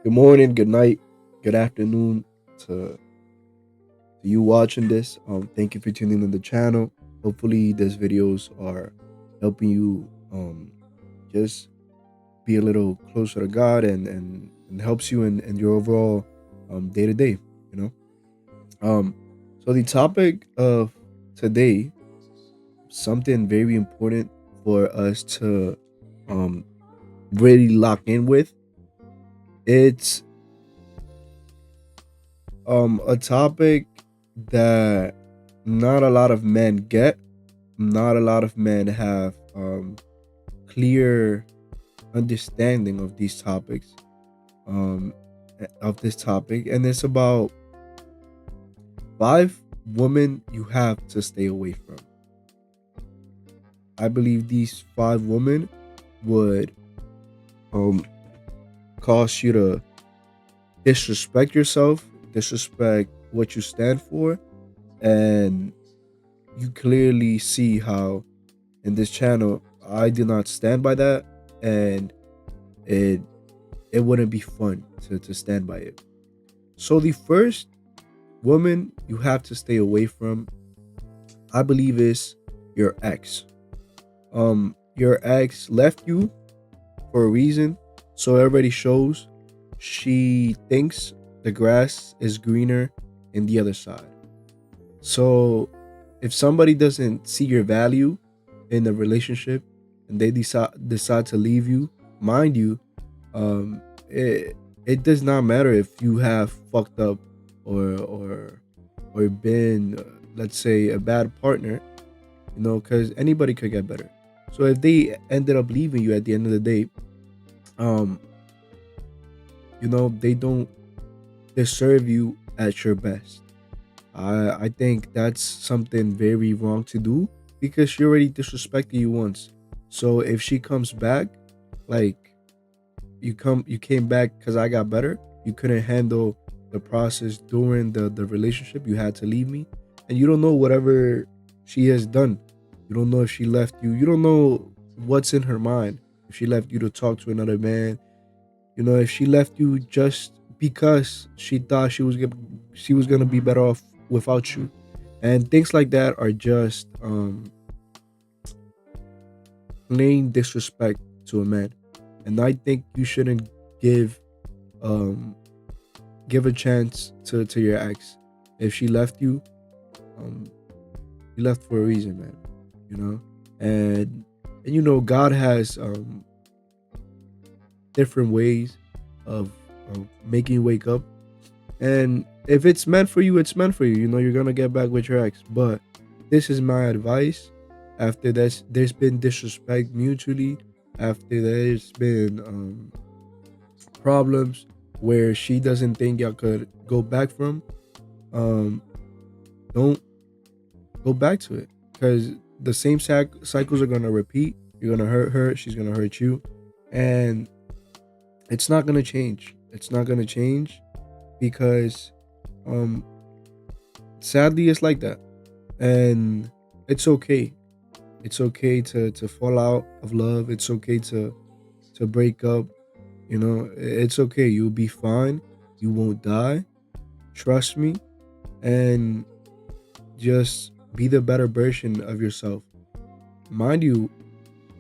Good morning, good night, good afternoon to you watching this. Thank you for tuning in the channel. Hopefully, these videos are helping you just be a little closer to God and helps you in your overall day to day. You know. Um, so the topic of today, something very important for us to um really lock in with. It's a topic that not a lot of men get. Not a lot of men have clear understanding of these topics, um of this topic, and it's about five women you have to stay away from. I believe these five women would um cause you to disrespect yourself, disrespect what you stand for, and you clearly see how in this channel I do not stand by that, and it it wouldn't be fun to stand by it. So the first woman you have to stay away from, I believe, is your ex. Your ex left you for a reason, so it already shows she thinks the grass is greener in the other side. So if somebody doesn't see your value in the relationship and they decide to leave you, mind you, um, it it does not matter if you have fucked up or been, let's say, a bad partner, because anybody could get better. So if they ended up leaving you at the end of the day, um, they don't deserve you at your best. I think that's something very wrong to do because she already disrespected you once. So if she comes back, like, you came back because I got better. You couldn't handle the process during the relationship. You had to leave me, and you don't know whatever she has done. You don't know if she left you. You don't know what's in her mind. If she left you to talk to another man, if she left you just because she thought she was gonna be better off without you, and things like that are just plain disrespect to a man. And I think you shouldn't give um give a chance to your ex. If she left you, um she left for a reason, man. You know, and God has different ways of making you wake up. And if it's meant for you, it's meant for you. You're gonna get back with your ex. But this is my advice. After this, there's been disrespect mutually. After there's been problems where she doesn't think y'all could go back from. Um, don't go back to it because the same cycles are gonna repeat. You're gonna hurt her. She's gonna hurt you, and it's not gonna change. It's not gonna change because um sadly it's like that, and it's okay. It's okay to fall out of love. It's okay to break up. It's okay. You'll be fine. You won't die. Trust me, and just be the better version of yourself. Mind you,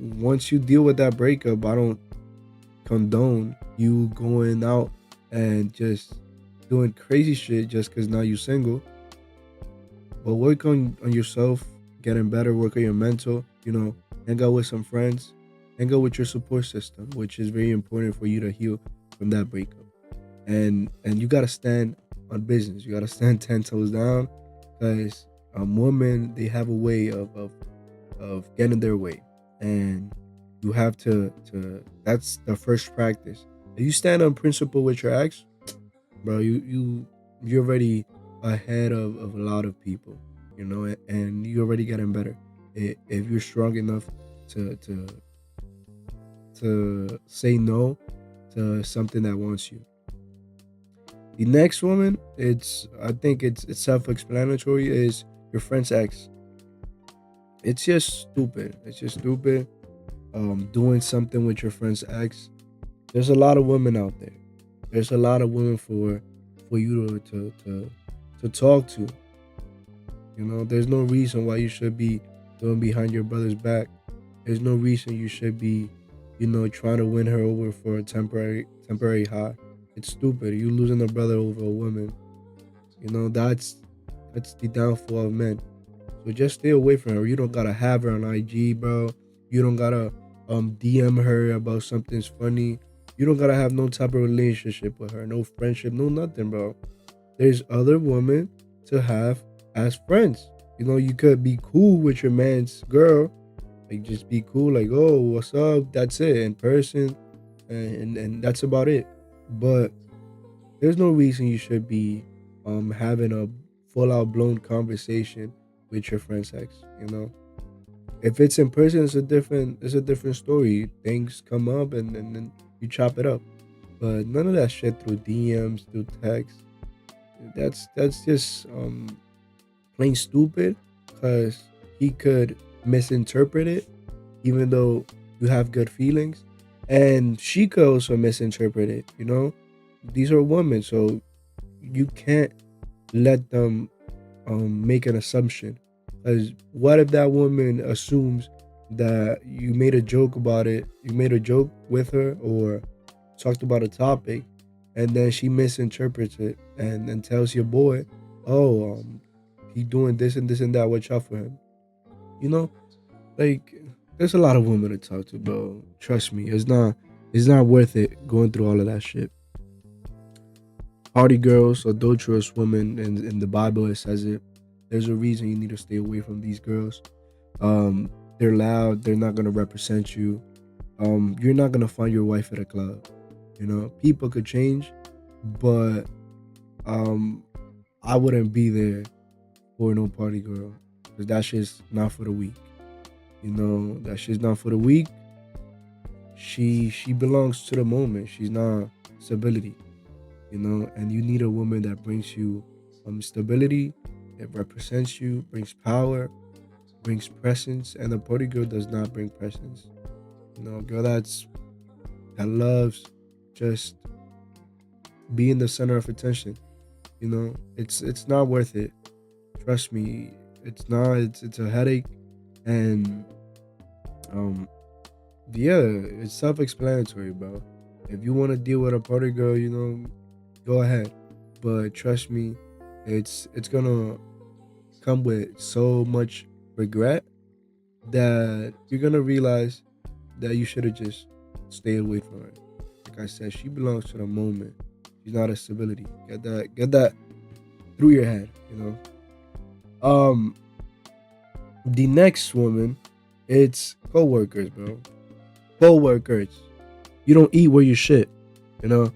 once you deal with that breakup, I don't condone you going out and just doing crazy shit just because now you're single. But work on yourself, getting better, work on your mental, hang out with some friends, hang out with your support system, which is very important for you to heal from that breakup. And you gotta stand on business. You gotta stand 10 toes down because women, they have a way of getting their way. And you have to that's the first practice. If you stand on principle with your ex, bro, you're already ahead of a lot of people, and you're already getting better. If you're strong enough to to to say no to something that wants you. The next woman, I think it's self-explanatory, is your friend's ex. It's just stupid. It's just stupid. Doing something with your friend's ex. There's a lot of women out there. There's a lot of women for you to talk to. You know, there's no reason why you should be going behind your brother's back. There's no reason you should be, trying to win her over for a temporary high. It's stupid. You losing a brother over a woman. That's the downfall of men. So just stay away from her. You don't gotta have her on IG, bro. You don't gotta DM her about something's funny. You don't gotta have no type of relationship with her, no friendship, no nothing, bro. There's other women to have as friends. You could be cool with your man's girl, like just be cool, like, oh, what's up? That's it in person, and that's about it. But there's no reason you should be having a full out blown conversation with your friend's ex. If it's in person, it's a different story. Things come up and then you chop it up. But none of that shit through DMs, through text. That's just plain stupid because he could misinterpret it, even though you have good feelings, and she could also misinterpret it. These are women, so you can't let them make an assumption. Because what if that woman assumes that you made a joke about it, you made a joke with her, or talked about a topic, and then she misinterprets it and then tells your boy, "Oh, he doing this and this and that. Watch out for him." You know, like there's a lot of women to talk to, bro. Trust me, it's not worth it going through all of that shit. Party girls, adulterous women, in the Bible it says it. There's a reason you need to stay away from these girls. They're loud. They're not gonna represent you. You're not gonna find your wife at a club. People could change, but um, I wouldn't be there for no party girl because that shit's not for the weak. That shit's not for the weak. She belongs to the moment. She's not stability. And you need a woman that brings you stability, that represents you, brings power, brings presence, and a party girl does not bring presence. A girl that loves just being the center of attention. It's not worth it. Trust me, it's not. It's a headache, and um, yeah, it's self-explanatory, bro. If you want to deal with a party girl, go ahead. But trust me, it's gonna come with so much regret that you're gonna realize that you should have just stayed away from her. Like I said, she belongs to the moment. She's not a stability. Get that through your head. Um, the next woman, it's co-workers, bro. Co-workers. You don't eat where you shit. You know,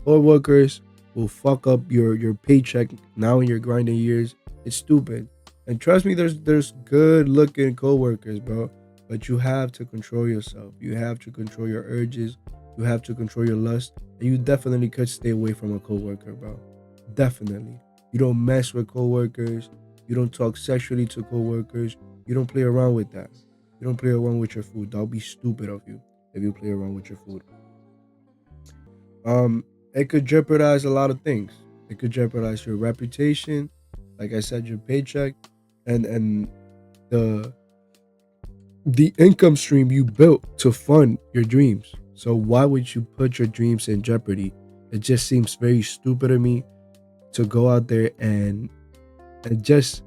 co-workers will fuck up your paycheck now in your grinding years. It's stupid. And trust me, there's good looking co-workers, bro. But you have to control yourself. You have to control your urges. You have to control your lust. And you definitely could stay away from a co-worker, bro. Definitely. You don't mess with co-workers. You don't talk sexually to co-workers. You don't play around with that. You don't play around with your food. That'll be stupid of you if you play around with your food. Um, it could jeopardize a lot of things. It could jeopardize your reputation, like I said, your paycheck, and the the income stream you built to fund your dreams. So why would you put your dreams in jeopardy? It just seems very stupid to me to go out there and just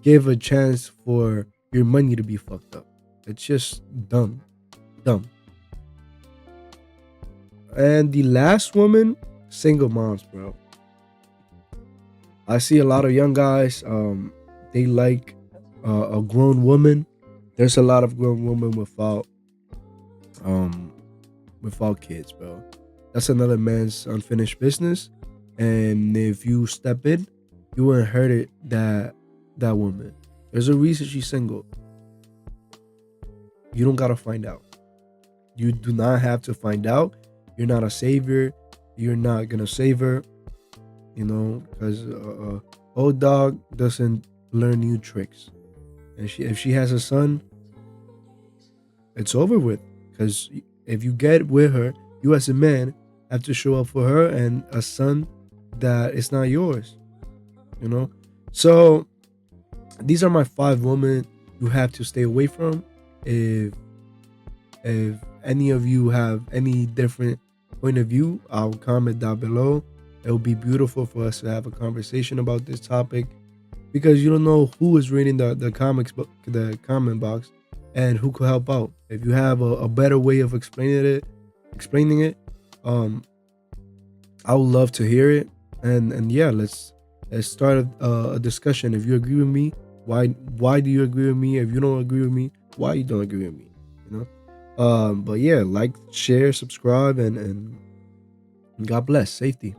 give a chance for your money to be fucked up. It's just dumb. Dumb. And the last woman, single moms, bro. I see a lot of young guys. They like a grown woman. There's a lot of grown women um without kids, bro. That's another man's unfinished business. And if you step in, you will inherit that woman. There's a reason she's single. You don't gotta find out. You do not have to find out. You're not a savior. You're not gonna save her. Because old dog doesn't learn new tricks. And if she has a son, it's over with. Because if you get with her, you as a man have to show up for her and a son that is not yours, you know? So these are my 5 women you have to stay away from. If if any of you have any different point of view, I'll comment down below. It will be beautiful for us to have a conversation about this topic, because you don't know who is reading the comics book, the comment box, and who could help out. If you have a better way of explaining it, um, I would love to hear it. And yeah, let's start a discussion. If you agree with me, why do you agree with me? If you don't agree with me, why you don't agree with me? You know. But yeah, like, share, subscribe, and God bless. Safety.